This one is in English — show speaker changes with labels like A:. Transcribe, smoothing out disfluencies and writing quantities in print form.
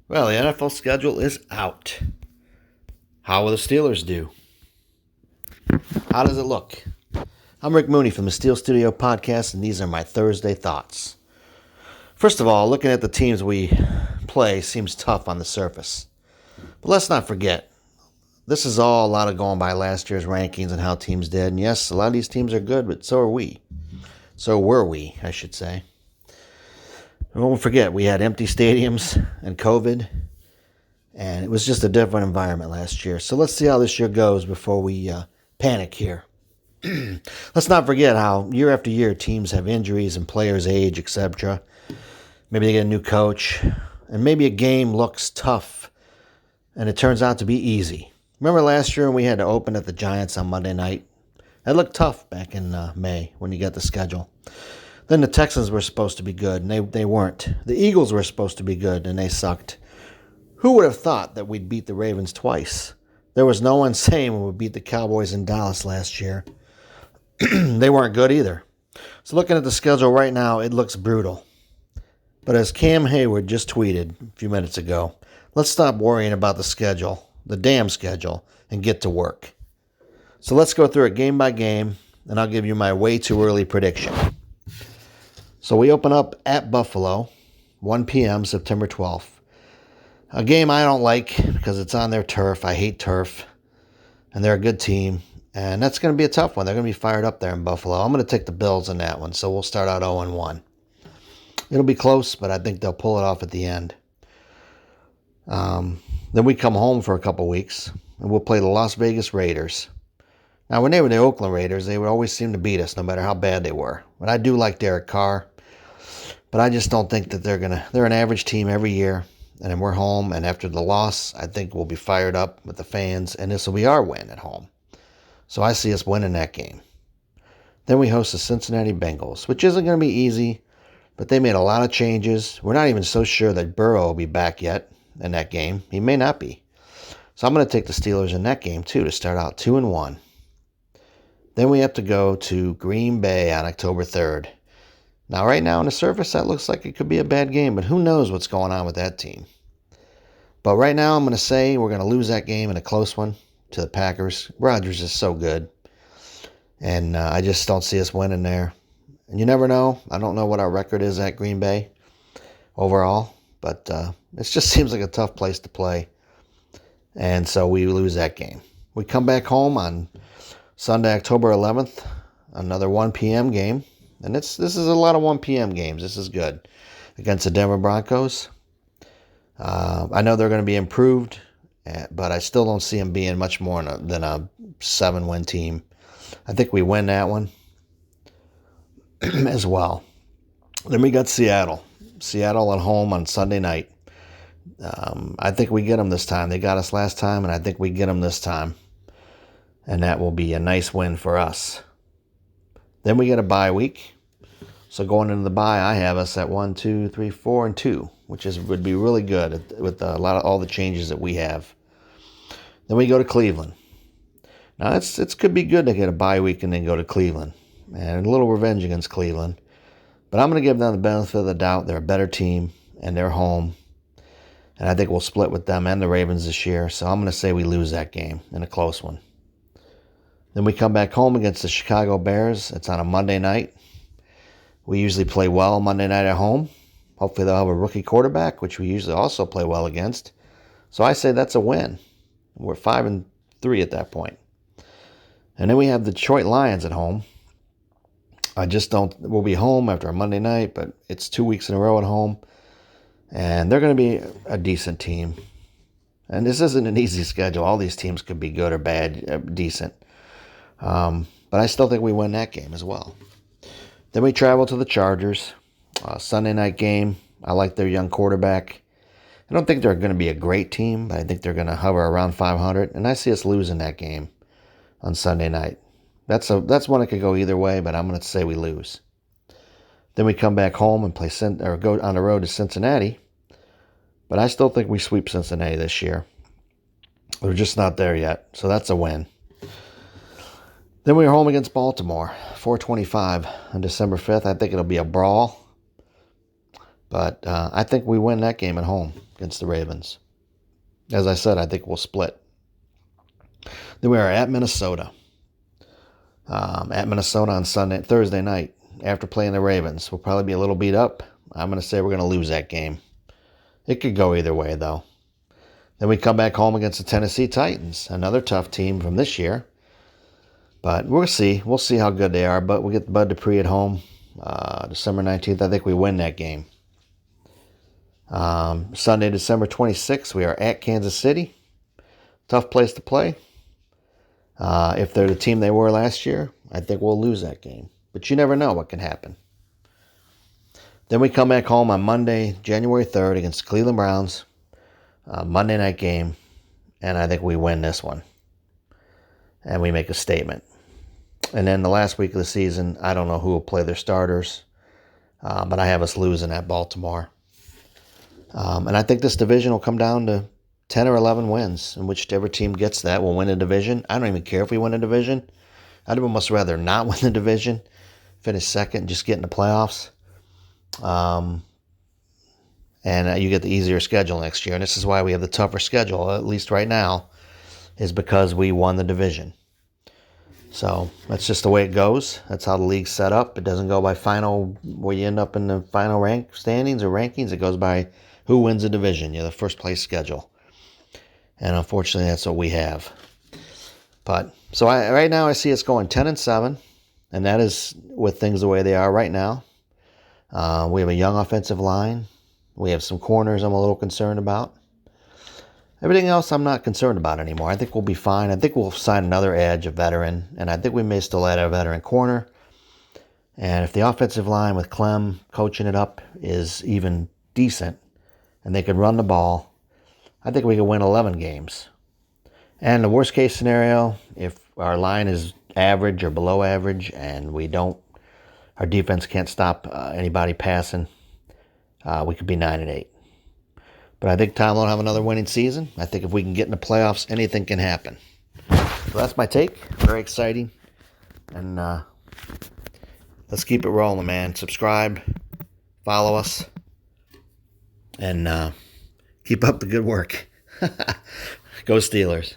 A: Well, the NFL schedule is out. How will the Steelers do? How does it look? I'm Rick Mooney from the Steel Studio Podcast, and these are my Thursday thoughts. First of all, looking at the teams we play seems tough on the surface. But let's not forget, this is all a lot of going by last year's rankings and how teams did. And yes, a lot of these teams are good, but so are we. So were we, I should say. And don't forget, we had empty stadiums and COVID. And it was just a different environment last year. So let's see how this year goes before we panic here. Let's not forget how year after year teams have injuries and players age, etc. Maybe they get a new coach. And maybe a game looks tough and it turns out to be easy. Remember last year when we had to open at the Giants on Monday night? That looked tough back in May when you got the schedule. Then the Texans were supposed to be good and they weren't. The Eagles were supposed to be good and they sucked. Who would have thought that we'd beat the Ravens twice? There was no one saying when we beat the Cowboys in Dallas last year. They weren't good either. So looking at the schedule right now, it looks brutal. But as Cam Hayward just tweeted a few minutes ago, let's stop worrying about the schedule, the damn schedule, and get to work. So let's go through it game by game, and I'll give you my way too early prediction. So we open up at Buffalo, 1 p.m., September 12th. A game I don't like because it's on their turf. I hate turf. And they're a good team. And that's going to be a tough one. They're going to be fired up there in Buffalo. I'm going to take the Bills in that one. So we'll start out 0-1. It'll be close, but I think they'll pull it off at the end. Then we come home for a couple weeks. And we'll play the Las Vegas Raiders. Now, when they were the Oakland Raiders, they would always seem to beat us no matter how bad they were. But I do like Derek Carr. But I just don't think that they're an average team every year. And then we're home, and after the loss, I think we'll be fired up with the fans, and this will be our win at home. So I see us winning that game. Then we host the Cincinnati Bengals, which isn't going to be easy, but they made a lot of changes. We're not even so sure that Burrow will be back yet in that game. He may not be. So I'm going to take the Steelers in that game, too, to start out 2-1. Then we have to go to Green Bay on October 3rd. Now, right now on the surface, that looks like it could be a bad game, but who knows what's going on with that team. But right now, I'm going to say we're going to lose that game in a close one to the Packers. Rodgers is so good, and I just don't see us winning there. And you never know. I don't know what our record is at Green Bay overall, but it just seems like a tough place to play, and so we lose that game. We come back home on Sunday, October 11th, another 1 p.m. game. And this is a lot of 1 p.m. games. This is good. Against the Denver Broncos. I know they're going to be improved, but I still don't see them being much more than a 7-win team. I think we win that one as well. Then we got Seattle. Seattle at home on Sunday night. I think we get them this time. They got us last time, and I think we get them this time. And that will be a nice win for us. Then we get a bye week. So going into the bye, I have us at 1, 2, 3, 4, and 2, which would be really good with all the changes that we have. Then we go to Cleveland. Now it could be good to get a bye week and then go to Cleveland, and a little revenge against Cleveland. But I'm going to give them the benefit of the doubt. They're a better team and they're home, and I think we'll split with them and the Ravens this year. So I'm going to say we lose that game in a close one. Then we come back home against the Chicago Bears. It's on a Monday night. We usually play well Monday night at home. Hopefully they'll have a rookie quarterback, which we usually also play well against. So I say that's a win. We're 5-3 at that point. And then we have the Detroit Lions at home. We'll be home after a Monday night, but it's 2 weeks in a row at home. And they're going to be a decent team. And this isn't an easy schedule. All these teams could be good or bad, decent. But I still think we win that game as well. Then we travel to the Chargers. Sunday night game. I like their young quarterback. I don't think they're going to be a great team, but I think they're going to hover around 500. And I see us losing that game on Sunday night. That's one that could go either way, but I'm going to say we lose. Then we come back home and go on the road to Cincinnati. But I still think we sweep Cincinnati this year. We're just not there yet, so that's a win. Then we're home against Baltimore, 4:25 on December 5th. I think it'll be a brawl. But I think we win that game at home against the Ravens. As I said, I think we'll split. Then we are at Minnesota. At Minnesota on Thursday night, after playing the Ravens. We'll probably be a little beat up. I'm going to say we're going to lose that game. It could go either way, though. Then we come back home against the Tennessee Titans, another tough team from this year. But we'll see. We'll see how good they are. But we get Bud Dupree at home December 19th. I think we win that game. Sunday, December 26th, we are at Kansas City. Tough place to play. If they're the team they were last year, I think we'll lose that game. But you never know what can happen. Then we come back home on Monday, January 3rd against the Cleveland Browns. Monday night game. And I think we win this one. And we make a statement. And then the last week of the season, I don't know who will play their starters. But I have us losing at Baltimore. And I think this division will come down to 10 or 11 wins. And whichever team gets that will win a division. I don't even care if we win a division. I'd almost rather not win the division. Finish second and just get in the playoffs. And you get the easier schedule next year. And this is why we have the tougher schedule, at least right now, is because we won the division. So that's just the way it goes. That's how the league's set up. It doesn't go by final, where you end up in the final rank standings or rankings. It goes by who wins the division. You're the first place schedule. And unfortunately, that's what we have. But so right now I see us going 10-7. And that is with things the way they are right now. We have a young offensive line. We have some corners I'm a little concerned about. Everything else I'm not concerned about anymore. I think we'll be fine. I think we'll sign another edge, a veteran. And I think we may still add a veteran corner. And if the offensive line with Clem coaching it up is even decent, and they can run the ball, I think we can win 11 games. And the worst case scenario, if our line is average or below average and our defense can't stop anybody passing, we could be 9-8. But I think Tom will have another winning season. I think if we can get in the playoffs, anything can happen. So that's my take. Very exciting. And let's keep it rolling, man. Subscribe, follow us, and keep up the good work. Go Steelers.